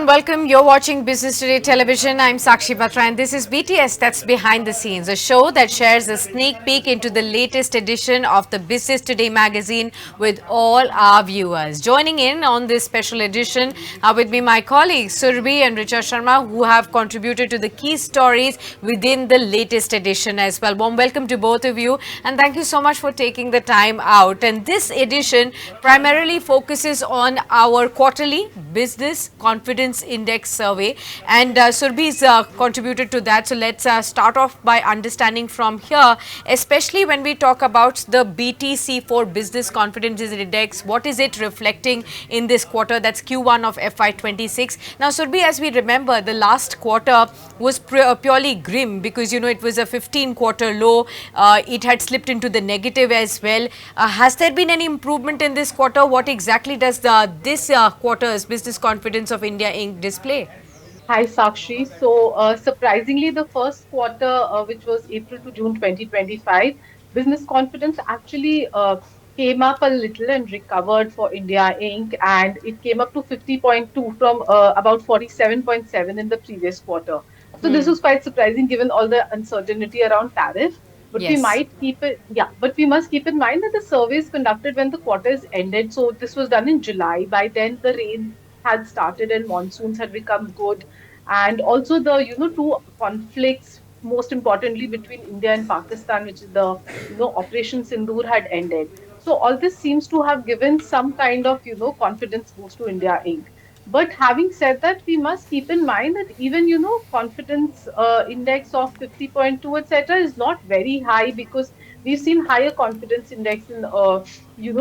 and welcome. You're watching Business Today Television. I'm Sakshi Batra and this is BTS, that's Behind the Scenes, a show that shares a sneak peek into the latest edition of the Business Today magazine with all our viewers. Joining in on this special edition are with me my colleagues Surbhi and Richa Sharma, who have contributed to the key stories within the latest edition as well. Warm welcome to both of you and thank you so much for taking the time out. And this edition primarily focuses on our quarterly business confidence index survey, and Surbhi's contributed to that. So let's start off by understanding from here, especially when we talk about the BTC4 business confidence index. What is it reflecting in this quarter? That's Q1 of FY26. Now, Surbhi, as we remember, the last quarter was purely grim because it was a 15-quarter low. It had slipped into the negative as well. Has there been any improvement in this quarter? What exactly does this quarter's business confidence of India Inc. display? Hi, Sakshi. Surprisingly, the first quarter, which was April to June 2025, business confidence actually came up a little and recovered for India Inc. And it came up to 50.2 from about 47.7 in the previous quarter. So this was quite surprising given all the uncertainty around tariff. Yes. But we must keep in mind that the survey is conducted when the quarter is ended. So this was done in July. By then, the rain had started and monsoons had become good, and also the two conflicts, most importantly between India and Pakistan, which is the Operation Sindoor, had ended. So all this seems to have given some kind of confidence boost to India Inc. But having said that, we must keep in mind that even confidence index of 50.2 etc. is not very high, because we've seen higher confidence index in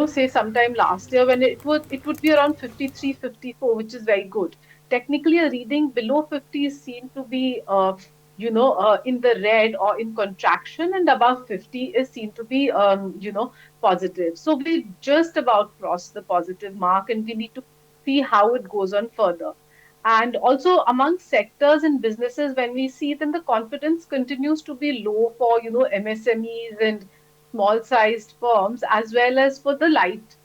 say sometime last year when it would be around 53, 54, which is very good. Technically, a reading below 50 is seen to be in the red or in contraction, and above 50 is seen to be positive. So we just about crossed the positive mark, and we need to see how it goes on further. And also among sectors and businesses, when we see, then the confidence continues to be low for MSMEs and small sized firms, as well as for the light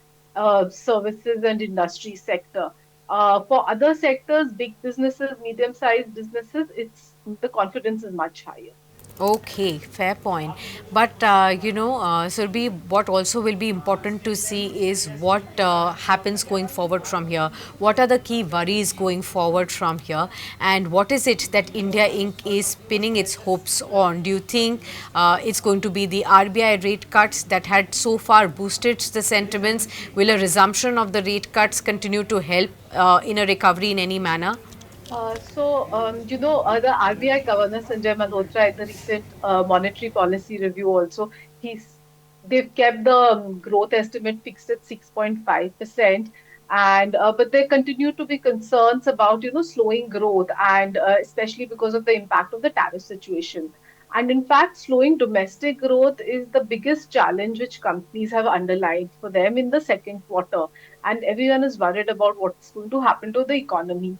services and industry sector. For other sectors, big businesses, medium sized businesses, it's the confidence is much higher. Okay, fair point. But Surbhi, what also will be important to see is what happens going forward from here. What are the key worries going forward from here, and what is it that India Inc. is pinning its hopes on? Do you think it's going to be the RBI rate cuts that had so far boosted the sentiments? Will a resumption of the rate cuts continue to help in a recovery in any manner? The RBI Governor Sanjay Malhotra at the recent monetary policy review also, he's they've kept the growth estimate fixed at 6.5%, and but there continue to be concerns about slowing growth, and especially because of the impact of the tariff situation. And in fact, slowing domestic growth is the biggest challenge which companies have underlined for them in the second quarter, and everyone is worried about what's going to happen to the economy.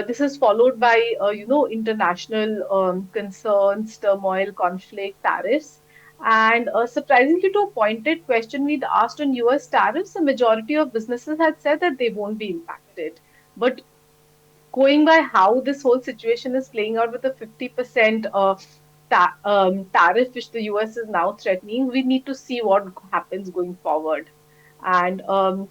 This is followed by, international concerns, turmoil, conflict, tariffs. And surprisingly, to a pointed question we'd asked on US tariffs, a majority of businesses had said that they won't be impacted. But going by how this whole situation is playing out with a 50% tariff which the US is now threatening, we need to see what happens going forward. And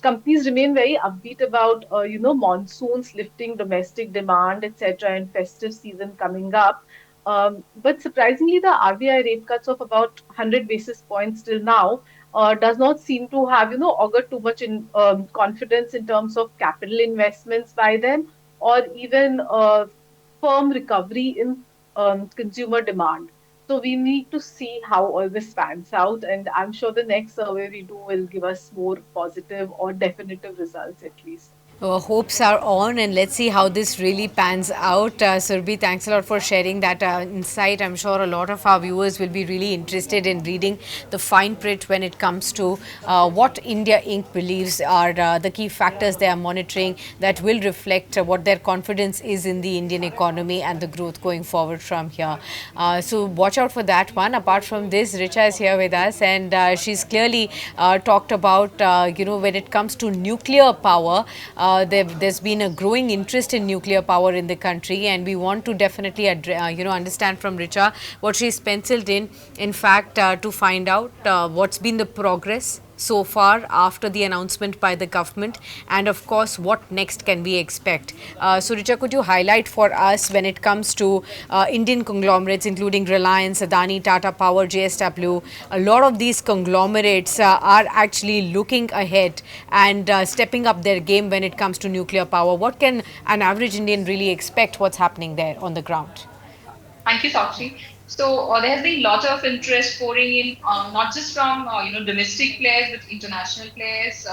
companies remain very upbeat about monsoons lifting domestic demand, etc., and festive season coming up. But surprisingly, the RBI rate cuts of about 100 basis points till now does not seem to have augured too much in confidence in terms of capital investments by them, or even firm recovery in consumer demand. So we need to see how all this pans out, and I'm sure the next survey we do will give us more positive or definitive results at least. Hopes are on, and let's see how this really pans out. Surbhi, thanks a lot for sharing that insight. I'm sure a lot of our viewers will be really interested in reading the fine print when it comes to what India Inc. believes are the key factors they are monitoring that will reflect what their confidence is in the Indian economy and the growth going forward from here. So watch out for that one. Apart from this, Richa is here with us, and she's clearly talked about, when it comes to nuclear power. there's been a growing interest in nuclear power in the country, and we want to definitely understand from Richa what she's penciled in fact, to find out what's been the progress so far after the announcement by the government, and of course what next can we expect. So Richa, could you highlight for us when it comes to Indian conglomerates including Reliance, Adani, Tata Power, JSW? A lot of these conglomerates are actually looking ahead and stepping up their game when it comes to nuclear power. What can an average Indian really expect what's happening there on the ground? Thank you, Sakshi. So there has been a lot of interest pouring in, not just from domestic players, but international players.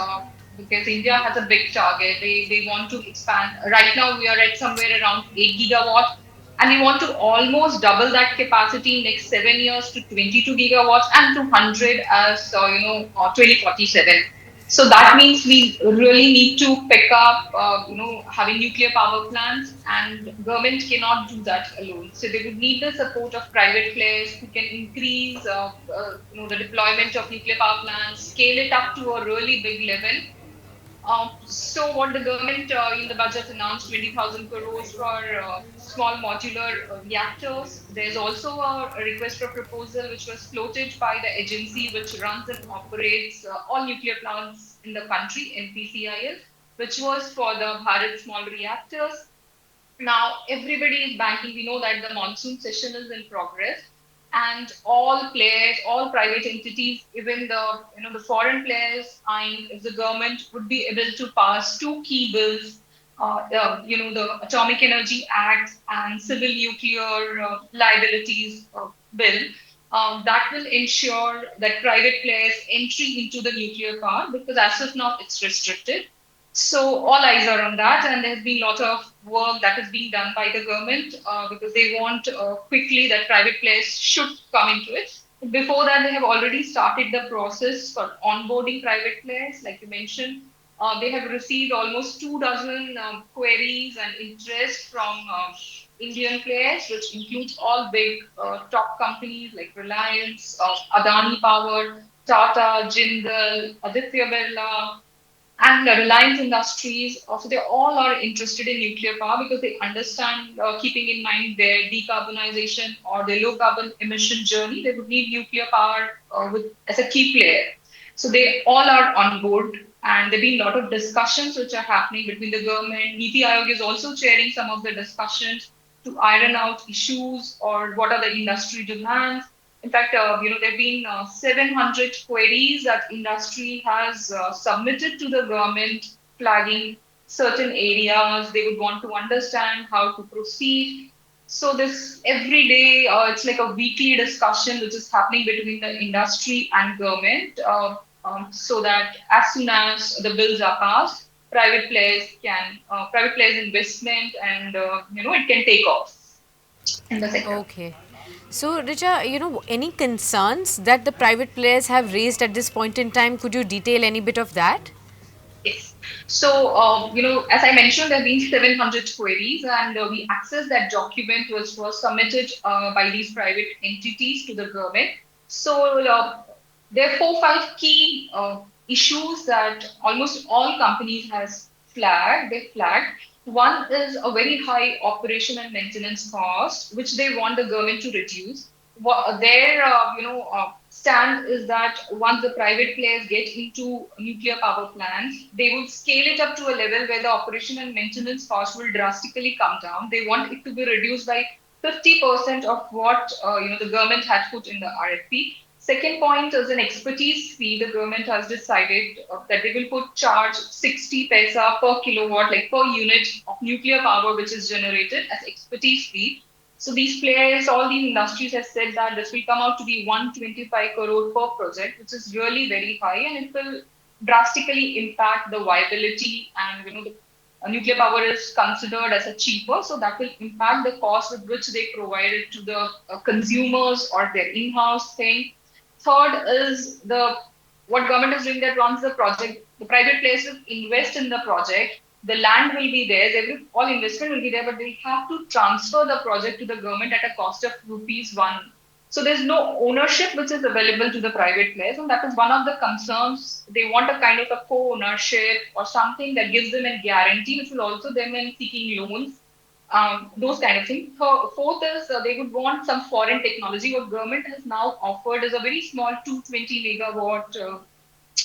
Because India has a big target. They want to expand. Right now, we are at somewhere around 8 gigawatt, and we want to almost double that capacity next 7 years to 22 gigawatts and to 100 as 2047. So that means we really need to pick up, having nuclear power plants, and government cannot do that alone. So they would need the support of private players who can increase, the deployment of nuclear power plants, scale it up to a really big level. So what the government in the budget announced 20,000 crores for small modular reactors. There's also a request for proposal which was floated by the agency which runs and operates all nuclear plants in the country, NPCIL, which was for the Bharat small reactors. Now, everybody is banking. We know that the monsoon session is in progress, and all players, all private entities, even the foreign players, and if the government would be able to pass two key bills, the Atomic Energy Act and Civil Nuclear Liabilities Bill. That will ensure that private players entry into the nuclear power, because as of now it's restricted. So all eyes are on that, and there's been a lot of work that is being done by the government, because they want quickly that private players should come into it. Before that, they have already started the process for onboarding private players, like you mentioned. They have received almost 2 dozen queries and interest from Indian players, which includes all big top companies like Reliance, Adani Power, Tata, Jindal, Aditya Birla, and Reliance Industries. Also, they all are interested in nuclear power because they understand, keeping in mind their decarbonization or their low carbon emission journey, they would need nuclear power as a key player. So they all are on board, and there've been a lot of discussions which are happening between the government. NITI Aayog is also chairing some of the discussions to iron out issues or what are the industry demands. In fact, there have been 700 queries that industry has submitted to the government, flagging certain areas they would want to understand how to proceed. So this every day, it's like a weekly discussion which is happening between the industry and government, so that as soon as the bills are passed, private players investment, and it can take off in the sector. Okay. So, Richa, any concerns that the private players have raised at this point in time? Could you detail any bit of that? Yes. So, as I mentioned, there have been 700 queries, and we accessed that document which was submitted by these private entities to the government. So, there are 4, 5 key issues that almost all companies has flagged. They flagged. One is a very high operation and maintenance cost, which they want the government to reduce. Their stand is that once the private players get into nuclear power plants, they will scale it up to a level where the operation and maintenance cost will drastically come down. They want it to be reduced by 50% of what the government had put in the RFP. Second point is an expertise fee. The government has decided that they will put charge 60 paisa per kilowatt, like per unit of nuclear power which is generated as expertise fee. So these players, all these industries have said that this will come out to be 125 crore per project, which is really very high, and it will drastically impact the viability. And the nuclear power is considered as a cheaper, so that will impact the cost with which they provide it to the consumers or their in-house thing. Third is the what government is doing, that once the project, the private players will invest in the project, the land will be there, all investment will be there, but they have to transfer the project to the government at a cost of rupees 1. So there's no ownership which is available to the private players, and that is one of the concerns. They want a kind of a co-ownership or something that gives them a guarantee, which will also them in seeking loans, those kind of things. Fourth is they would want some foreign technology. What government has now offered is a very small 220 megawatt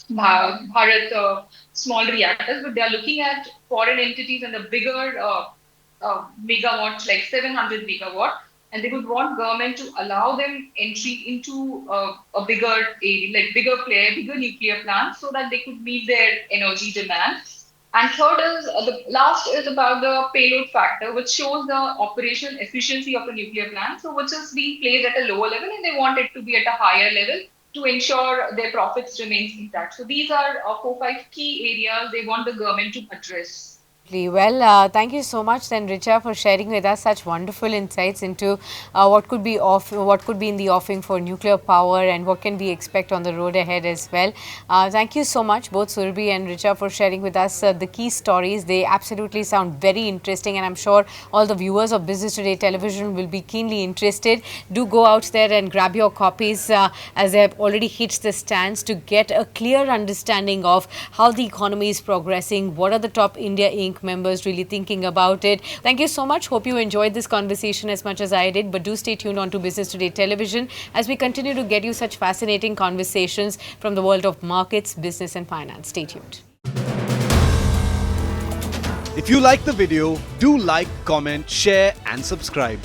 Bharat small reactors, but they are looking at foreign entities and the bigger megawatts, like 700 megawatt, and they would want government to allow them entry into a bigger area, like bigger player, bigger nuclear plants, so that they could meet their energy demand. And third is the last is about the payload factor, which shows the operational efficiency of a nuclear plant, so which is being placed at a lower level, and they want it to be at a higher level to ensure their profits remains intact. So these are 4 5 key areas they want the government to address. Well, thank you so much, then, Richa, for sharing with us such wonderful insights into what could be in the offing for nuclear power and what can we expect on the road ahead as well. Thank you so much, both Surabhi and Richa, for sharing with us the key stories. They absolutely sound very interesting, and I'm sure all the viewers of Business Today Television will be keenly interested. Do go out there and grab your copies as they have already hit the stands to get a clear understanding of how the economy is progressing, what are the top India Inc. members really thinking about it. Thank you so much. Hope you enjoyed this conversation as much as I did. But do stay tuned on to Business Today Television as we continue to get you such fascinating conversations from the world of markets, business and finance. Stay tuned. If you like the video, do like, comment, share and subscribe.